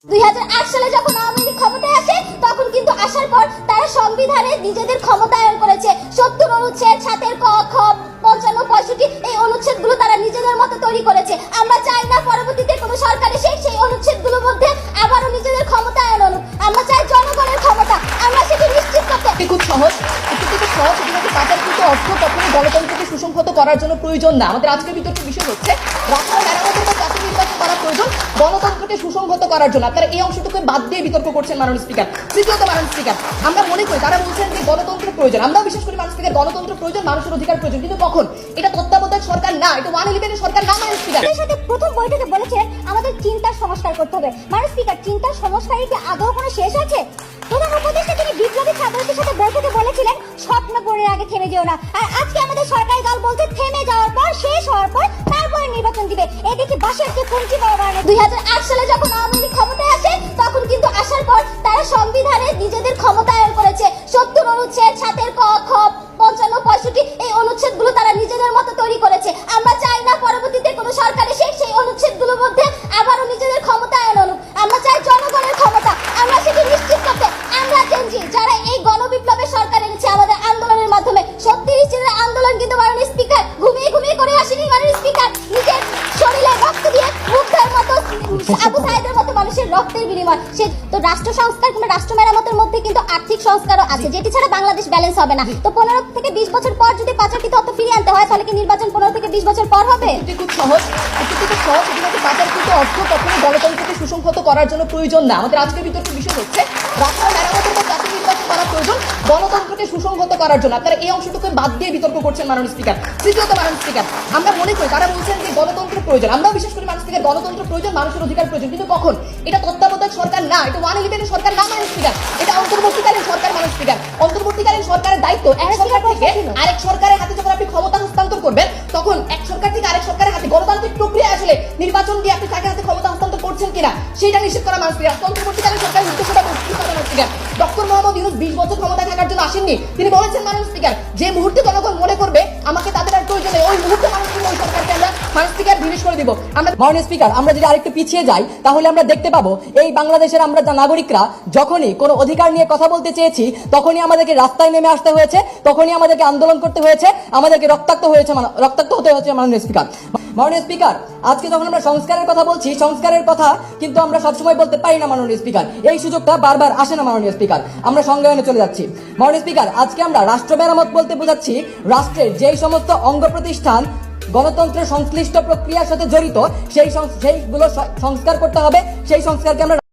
2008 সালে যখন আওয়ামী লীগ ক্ষমতায় আসে তখন কিন্তু আসার পর তারা সংবিধানে নিজেদের ক্ষমতায়ন করেছে। 70 অনুচ্ছেদ, 7 ক, খ, 55, 65 এই অনুচ্ছেদগুলো তারা নিজেদের মতো তৈরি করেছে। আমরা চাই না পরবর্তীতে কোনো সরকার এসে সেই অনুচ্ছেদগুলোর মধ্যে আবারও নিজেদের ক্ষমতায়ন আনুক। আমরা চাই জনগণের ক্ষমতা, আমরা সেটি নিশ্চিত করতে। খুব সহজ, একটু থেকে সহজ কিন্তু পাচারকৃত অর্থ কখনোই গণতন্ত্রকে সুসংহত করার জন্য প্রয়োজন না। আমাদের আজকের বিতর্কের বিষয় হচ্ছে রাষ্ট্র মেরামতের পর জাতীয় নির্বাচন করা প্রয়োজন গণতন্ত্রকে সুসংহত করার জন্য। আপনারা এই অংশটুকু বাদ দিয়ে বিতর্ক করছেন মাননীয় স্পিকার। তৃতীয়ত মাননীয় স্পিকার, আমরা মনে করি তারা বলছেন যে গণতন্ত্র প্রয়োজন, আমরাও বিশ্বাস করি মাননীয় স্পিকার গণতন্ত্র প্রয়োজন, মানুষের অধিকার প্রয়োজন, কিন্তু কখন? এটা তত্ত্বাবধায়ক সরকার না, এটা 111 সরকার না মাননীয় স্পিকার। এর সাথে প্রথম বৈঠকে বলেছেন আমাদের চিন্তার সংস্কার করতে হবে। মাননীয় স্পিকার, চিন্তার সংস্কারের কি আদৌ কোনো শেষ আছে? প্রধান উপদেষ্টা তিনি বিপ্লবী ছাত্রদের সাথে বৈঠকে বলেছিলেন স্বপ্ন পূরণের আগে থেমে যেও না, আর আজকে আমাদের সরকারি দল বলছে থেমে যাওয়ার পর, শেষ হওয়ার পর তারপরে নির্বাচন দিবে। এদিকে বাসের যে কুঞ্চি বড় 2008 সালে যখন আওয়ামী লীগ ক্ষমতায় আসে তখন কিন্তু আসার পর তারা সংবিধানে নিজেদের ক্ষমতায়ন করেছে। 70 অনুচ্ছেদ, 7 ক, খ, 55, 65 এই অনুচ্ছেদগুলো তারা নিজেদের মতো তৈরি করেছে। আমরা চাই না পরবর্তীতে কোনো সরকার এসে সেই অনুচ্ছেদগুলোর মধ্যে আবারও নিজেদের ক্ষমতায়ন আনুক। আমরা চাই জনগণের ক্ষমতা, আমরা সেটি নিশ্চিত করতে আমরা চেঞ্জি যারা এই গণবিপ্লবের সরকার এনেছে আমাদের আন্দোলনের মাধ্যমে। 36 দিনের আন্দোলন কিন্তু মাননীয় স্পিকার ঘুমিয়ে ঘুমিয়ে করে আসেনি। মাননীয় স্পিকার নিজের শরীরে রক্ত দিয়ে মুগ্ধার মতো, আবু সাইদের মতো মানুষের রক্তের বিনিময়। সে তো রাষ্ট্র সংস্কার কিংবা রাষ্ট্র মেরামতের মধ্যে কিন্তু আর্থিক সংস্কারও আছে, যেটি ছাড়া বাংলাদেশ ব্যালেন্স হবে না। তো 15 থেকে 20 বছর পর যদি পাচারকৃত অর্থ ফিরিয়ে আনতে হয় তাহলে কি নির্বাচন 15 থেকে 20 বছর পর হবে? খুব সহজ, একটু থেকে সহজ কিন্তু পাচারকৃত অর্থ কখনোই গণতন্ত্রকে সুসংহত করার জন্য প্রয়োজন না। আমাদের আজকের বিতর্কের বিষয় হচ্ছে রাষ্ট্র মেরামতের পর জাতীয় নির্বাচন করা প্রয়োজন গণতন্ত্রকে সুসংহত করার জন্য। আপনারা এই অংশটুকু বাদ দিয়ে বিতর্ক করছেন মাননীয় স্পিকার। তৃতীয়ত মাননীয় স্পিকার, আমরা মনে করি তারা বলছেন যে গণতন্ত্র প্রয়োজন, আমরাও বিশ্বাস করি মাননীয় স্পিকার গণতন্ত্র প্রয়োজন, মানুষের অধিকার প্রয়োজন, কিন্তু কখন? এটা তত্ত্বাবধায়ক সরকার না, এটা 111 সরকার না মাননীয় স্পিকার, এটা অন্তর্বর্তীকালীন সরকার মাননীয় স্পিকার। অন্তর্বর্তীকালীন সরকারের দায়িত্ব এক সরকার থেকে আরেক সরকারের হাতে যখন আপনি ক্ষমতা হস্তান্তর করবেন তখন এক সরকার থেকে আরেক সরকারের হাতে গণতান্ত্রিক প্রক্রিয়া আসলে নির্বাচন দিয়ে আপনি তাকে হাতে ক্ষমতা হস্তান্তর করছেন কিনা সেটা নিশ্চিত করা মাননীয় স্পিকার। অন্তর্বর্তীকালীন সরকারের উদ্দেশ্যটা কি মাননীয় স্পিকার? ডক্টর মোহাম্মদ ইউনূস 20 বছর ক্ষমতায় থাকার জন্য আসেননি। তিনি বলেছেন মাননীয় স্পিকার যে মুহূর্তে জনগণ মনে করবে আমাকে তাদের আর প্রয়োজন নেই, ওই মুহূর্তে মানুষ ওই সরকারকে আমরা মাননীয় স্পিকার জিনিস করে দিব। আমরা মাননীয় স্পিকার, আমরা যদি আরেকটু পিছিয়ে যাই তাহলে আমরা দেখতে পাবো এই বাংলাদেশের আমরা নাগরিকরা যখনই কোনো অধিকার নিয়ে কথা বলতে চেয়েছি তখনই আমাদেরকে রাস্তায় নেমে আসতে হয়েছে, তখনই আমাদেরকে আন্দোলন করতে হয়েছে, আমাদেরকে রক্তাক্ত হতে হয়েছে মাননীয় স্পিকার। মাননীয় স্পিকার, আজকে যখন আমরা সংস্কারের কথা বলছি, সংস্কারের কথা কিন্তু আমরা সবসময় বলতে পারি না মাননীয় স্পিকার, এই সুযোগটা বারবার আসে না মাননীয় স্পিকার। আমরা সংজ্ঞায়নে চলে যাচ্ছি মাননীয় স্পিকার। আজকে আমরা রাষ্ট্র মেরামত বলতে বোঝাচ্ছি রাষ্ট্রের যেই সমস্ত অঙ্গ প্রতিষ্ঠান গণতন্ত্রের সংশ্লিষ্ট প্রক্রিয়ার সাথে জড়িত সেইগুলো সংস্কার করতে হবে, সেই সংস্কারকে আমরা